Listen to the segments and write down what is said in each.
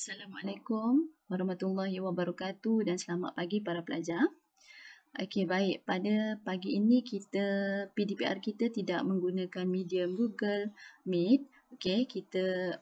Assalamualaikum warahmatullahi wabarakatuh dan selamat pagi para pelajar. Okey, baik. Pada pagi ini PDPR kita tidak menggunakan medium Google Meet. Okey,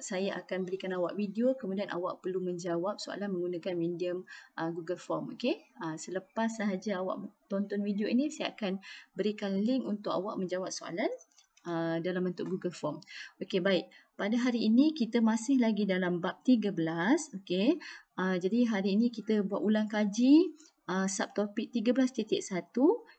saya akan berikan awak video, kemudian awak perlu menjawab soalan menggunakan medium Google Form. Okey. Selepas sahaja awak tonton video ini, saya akan berikan link untuk awak menjawab soalan dalam bentuk Google Form. Okey, baik. Pada hari ini kita masih lagi dalam bab 13. Okey. Jadi hari ini kita buat ulang kaji subtopik 13.1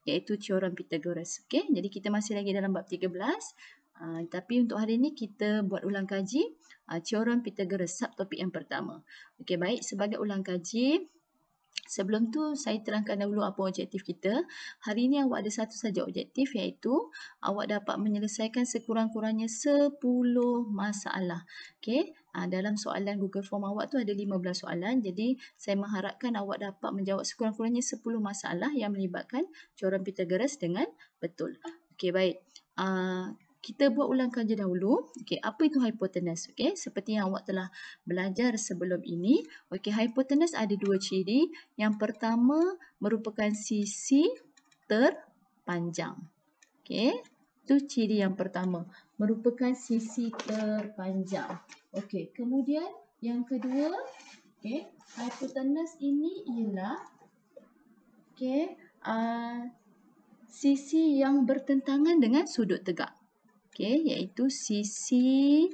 iaitu teorem Pythagoras. Okey. Jadi kita masih lagi dalam bab 13. Tapi untuk hari ini kita buat ulang kaji teorem Pythagoras subtopik yang pertama. Okey, baik. Sebagai ulang kaji, sebelum tu saya terangkan dahulu apa objektif kita. Hari ini awak ada satu saja objektif, iaitu awak dapat menyelesaikan sekurang-kurangnya 10 masalah. Okey, dalam soalan Google Form awak tu ada 15 soalan. Jadi saya mengharapkan awak dapat menjawab sekurang-kurangnya 10 masalah yang melibatkan teorem Pythagoras dengan betul. Okey, baik. Kita buat ulang kaji dahulu. Okey, apa itu hipotenus? Okey, seperti yang awak telah belajar sebelum ini. Okey, hipotenus ada dua ciri. Yang pertama merupakan sisi terpanjang. Okey, itu ciri yang pertama, merupakan sisi terpanjang. Okey, kemudian yang kedua, okey, hipotenus ini ialah sisi yang bertentangan dengan sudut tegak. Okey, iaitu sisi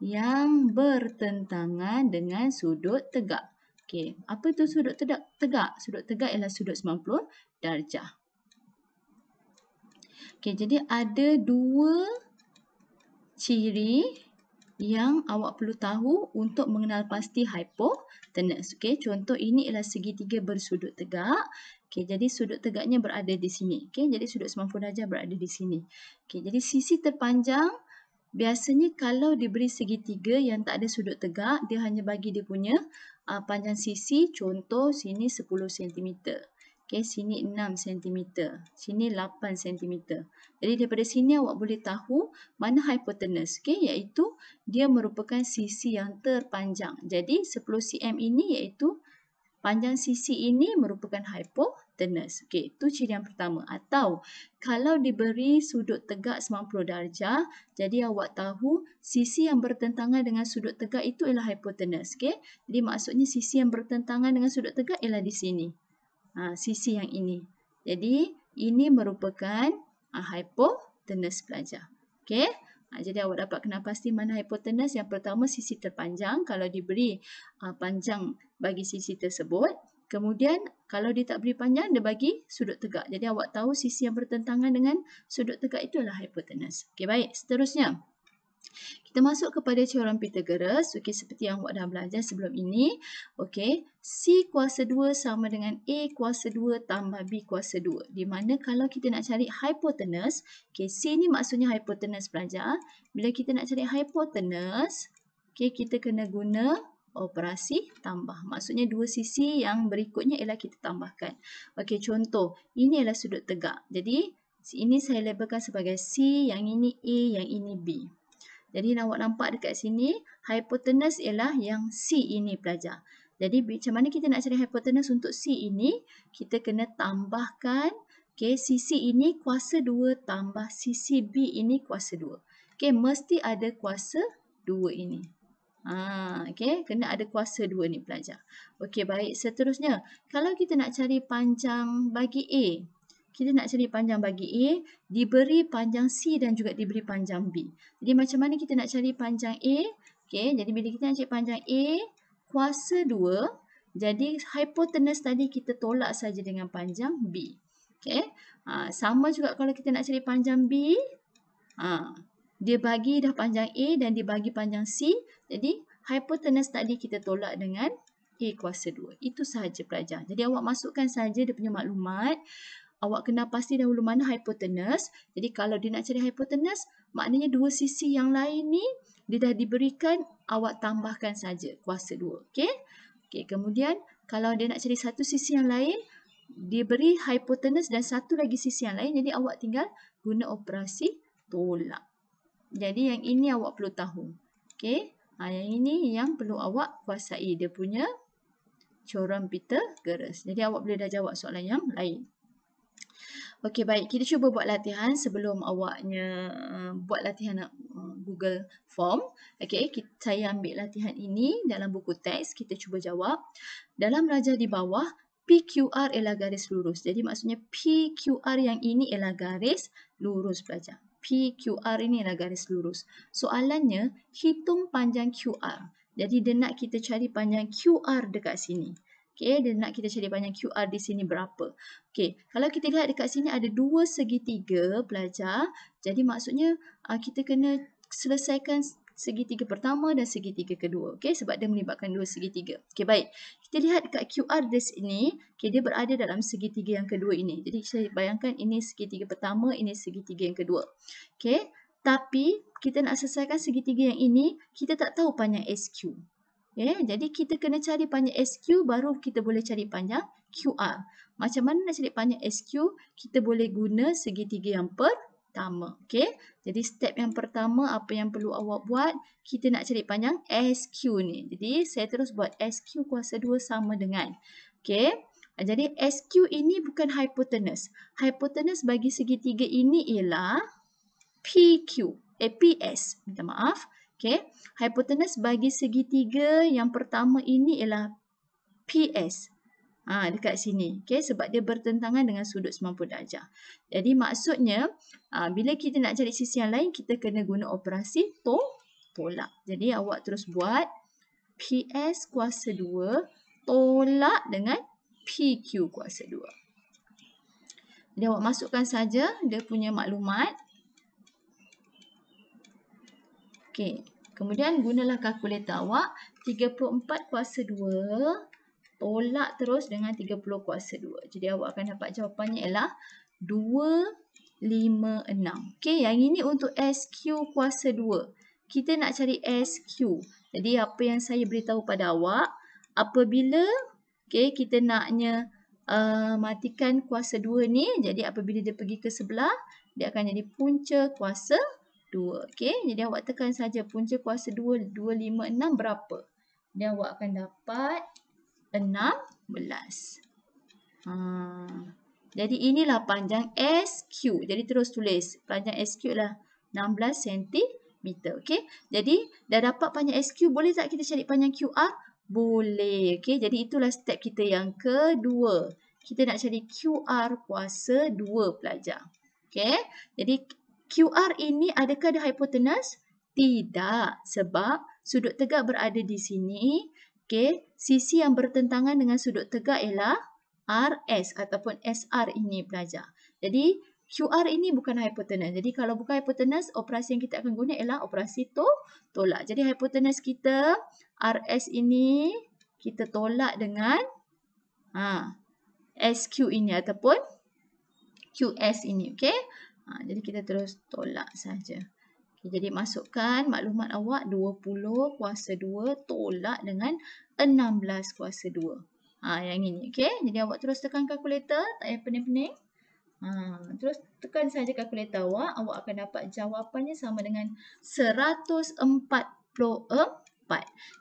yang bertentangan dengan sudut tegak. Okey, apa itu sudut tegak? Sudut tegak ialah sudut 90 darjah. Okey, jadi ada dua ciri yang awak perlu tahu untuk mengenal pasti hipotenus. Okey, contoh ini ialah segitiga bersudut tegak. Okey, jadi sudut tegaknya berada di sini. Okey, jadi sudut 90 darjah berada di sini. Okey, jadi sisi terpanjang biasanya kalau diberi segitiga yang tak ada sudut tegak, dia hanya bagi dia punya panjang sisi. Contoh sini 10 cm. Okey, sini 6 cm. Sini 8 cm. Jadi daripada sini awak boleh tahu mana hipotenus. Okey, iaitu dia merupakan sisi yang terpanjang. Jadi 10 cm ini iaitu panjang sisi ini merupakan hipotenus. Okey, itu ciri yang pertama. Atau kalau diberi sudut tegak 90 darjah, jadi awak tahu sisi yang bertentangan dengan sudut tegak itu ialah hipotenus. Okey, jadi maksudnya sisi yang bertentangan dengan sudut tegak ialah di sini. Sisi yang ini. Jadi ini merupakan hipotenus pelajar. Okey. Jadi awak dapat kenal pasti mana hipotenus. Yang pertama sisi terpanjang kalau diberi panjang bagi sisi tersebut. Kemudian kalau dia tak beri panjang, dia bagi sudut tegak. Jadi awak tahu sisi yang bertentangan dengan sudut tegak itu adalah hipotenus. Okey, baik. Seterusnya, kita masuk kepada teorem Pythagoras. Okey, seperti yang awak dah belajar sebelum ini. Okey, C kuasa 2 sama dengan A kuasa 2 tambah B kuasa 2. Di mana kalau kita nak cari hipotenus, okey, C ni maksudnya hipotenus pelajar. Bila kita nak cari hipotenus, okey, kita kena guna operasi tambah. Maksudnya dua sisi yang berikutnya ialah kita tambahkan. Okey, contoh, ini adalah sudut tegak. Jadi, ini saya labelkan sebagai C, yang ini A, yang ini B. Jadi awak nampak dekat sini, hipotenus ialah yang C ini pelajar. Jadi macam mana kita nak cari hipotenus untuk C ini? Kita kena tambahkan, okay, sisi ini kuasa 2 tambah sisi B ini kuasa 2. Okay, mesti ada kuasa 2 ini. Okay, kena ada kuasa 2 ni pelajar. Okay, baik. Seterusnya, kalau kita nak cari panjang bagi A, kita nak cari panjang bagi A, diberi panjang C dan juga diberi panjang B. Jadi macam mana kita nak cari panjang A? Okay, jadi bila kita nak cari panjang A, kuasa 2, jadi hipotenus tadi kita tolak saja dengan panjang B. Okay, sama juga kalau kita nak cari panjang B, dia bagi dah panjang A dan dia bagi panjang C, jadi hipotenus tadi kita tolak dengan A kuasa 2. Itu sahaja pelajar. Jadi awak masukkan saja dia punya maklumat. Awak kena pasti dahulu mana hipotenus. Jadi kalau dia nak cari hipotenus, maknanya dua sisi yang lain ni dia dah diberikan, awak tambahkan saja kuasa 2. Okey? Okey, kemudian kalau dia nak cari satu sisi yang lain, dia beri hipotenus dan satu lagi sisi yang lain, jadi awak tinggal guna operasi tolak. Jadi yang ini awak perlu tahu. Okey? Yang ini yang perlu awak kuasai. Dia punya teorem Pythagoras. Jadi awak boleh dah jawab soalan yang lain. Okey, baik. Kita cuba buat latihan sebelum awaknya buat latihan Google Form. Okey, saya ambil latihan ini dalam buku teks. Kita cuba jawab. Dalam rajah di bawah, PQR ialah garis lurus. Jadi maksudnya PQR yang ini ialah garis lurus pelajar. PQR ini ialah garis lurus. Soalannya, hitung panjang QR. Jadi dia nak kita cari panjang QR dekat sini. Okey, dia nak kita cari panjang QR di sini berapa. Okey, kalau kita lihat dekat sini ada dua segitiga pelajar. Jadi maksudnya kita kena selesaikan segitiga pertama dan segitiga kedua. Okey, sebab dia melibatkan dua segitiga. Okey, baik. Kita lihat dekat QR di sini, okay, dia berada dalam segitiga yang kedua ini. Jadi saya bayangkan ini segitiga pertama, ini segitiga yang kedua. Okey, tapi kita nak selesaikan segitiga yang ini, kita tak tahu panjang SQ. Okay, jadi kita kena cari panjang SQ baru kita boleh cari panjang QR. Macam mana nak cari panjang SQ? Kita boleh guna segitiga yang pertama. Okay, jadi step yang pertama apa yang perlu awak buat? Kita nak cari panjang SQ ni. Jadi saya terus buat SQ kuasa 2 sama dengan. Okay, jadi SQ ini bukan hipotenus. Hipotenus bagi segitiga ini ialah PS. Minta maaf. Okay. Hipotenus bagi segitiga yang pertama ini ialah PS. Dekat sini. Okay. Sebab dia bertentangan dengan sudut 90 darjah. Jadi maksudnya, bila kita nak cari sisi yang lain, kita kena guna operasi tolak. Jadi awak terus buat PS kuasa 2 tolak dengan PQ kuasa 2. Jadi awak masukkan saja dia punya maklumat. Okey, kemudian gunalah kalkulator awak. 34 kuasa 2 tolak terus dengan 30 kuasa 2. Jadi awak akan dapat jawapannya ialah 256. Okey, yang ini untuk SQ kuasa 2. Kita nak cari SQ. Jadi apa yang saya beritahu pada awak, apabila kita naknya matikan kuasa 2 ni, jadi apabila dia pergi ke sebelah, dia akan jadi punca kuasa 2. Okey, jadi awak tekan saja punca kuasa 2, 256 berapa? Dan awak akan dapat 16. Jadi inilah panjang SQ. Jadi terus tulis panjang SQ lah 16 cm. Okey, jadi dah dapat panjang SQ, boleh tak kita cari panjang QR? Boleh. Okey, jadi itulah step kita yang kedua. Kita nak cari QR kuasa 2 pelajar. Okey, jadi QR ini adakah ada hipotenus? Tidak, sebab sudut tegak berada di sini. Okey, sisi yang bertentangan dengan sudut tegak ialah RS ataupun SR ini pelajar. Jadi QR ini bukan hipotenus. Jadi kalau bukan hipotenus, operasi yang kita akan guna ialah operasi tolak. Jadi hipotenus kita RS ini kita tolak dengan SQ ini ataupun QS ini. Okey. Jadi kita terus tolak saja. Okay, jadi masukkan maklumat awak 20 kuasa 2 tolak dengan 16 kuasa 2. Yang ini. Okay. Jadi awak terus tekan kalkulator. Tak payah pening-pening. Terus tekan saja kalkulator awak. Awak akan dapat jawapannya sama dengan 144.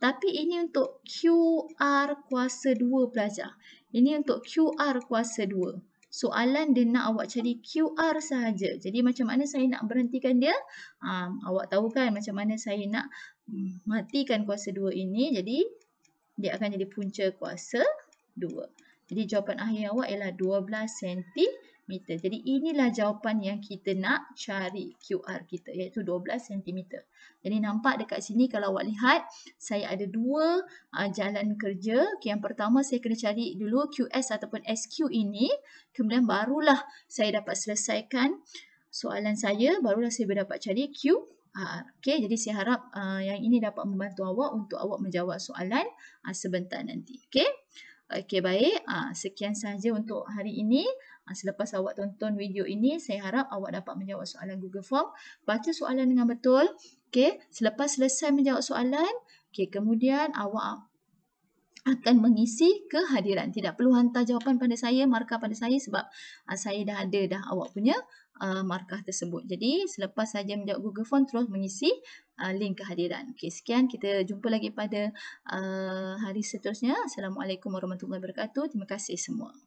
Tapi ini untuk QR kuasa 2 pelajar. Ini untuk QR kuasa 2. Soalan dia nak awak cari QR sahaja. Jadi macam mana saya nak berhentikan dia? Awak tahu kan macam mana saya nak matikan kuasa 2 ini. Jadi dia akan jadi punca kuasa 2. Jadi jawapan akhir awak ialah 12 cm. Jadi inilah jawapan yang kita nak cari QR kita, iaitu 12 cm. Jadi nampak dekat sini kalau awak lihat, saya ada dua jalan kerja. Okay, yang pertama saya kena cari dulu QS ataupun SQ ini. Kemudian barulah saya dapat selesaikan soalan saya, barulah saya dapat cari QR. Okay, jadi saya harap yang ini dapat membantu awak untuk awak menjawab soalan sebentar nanti. Okay. Okey, baik. Sekian sahaja untuk hari ini. Selepas awak tonton video ini, saya harap awak dapat menjawab soalan Google Form. Baca soalan dengan betul. Okey, selepas selesai menjawab soalan, okey, kemudian awak akan mengisi kehadiran. Tidak perlu hantar jawapan pada saya, markah pada saya sebab saya dah ada dah awak punya markah tersebut. Jadi selepas saja menjawab Google Form terus mengisi link kehadiran. Okey, sekian, kita jumpa lagi pada hari seterusnya. Assalamualaikum warahmatullahi wabarakatuh. Terima kasih semua.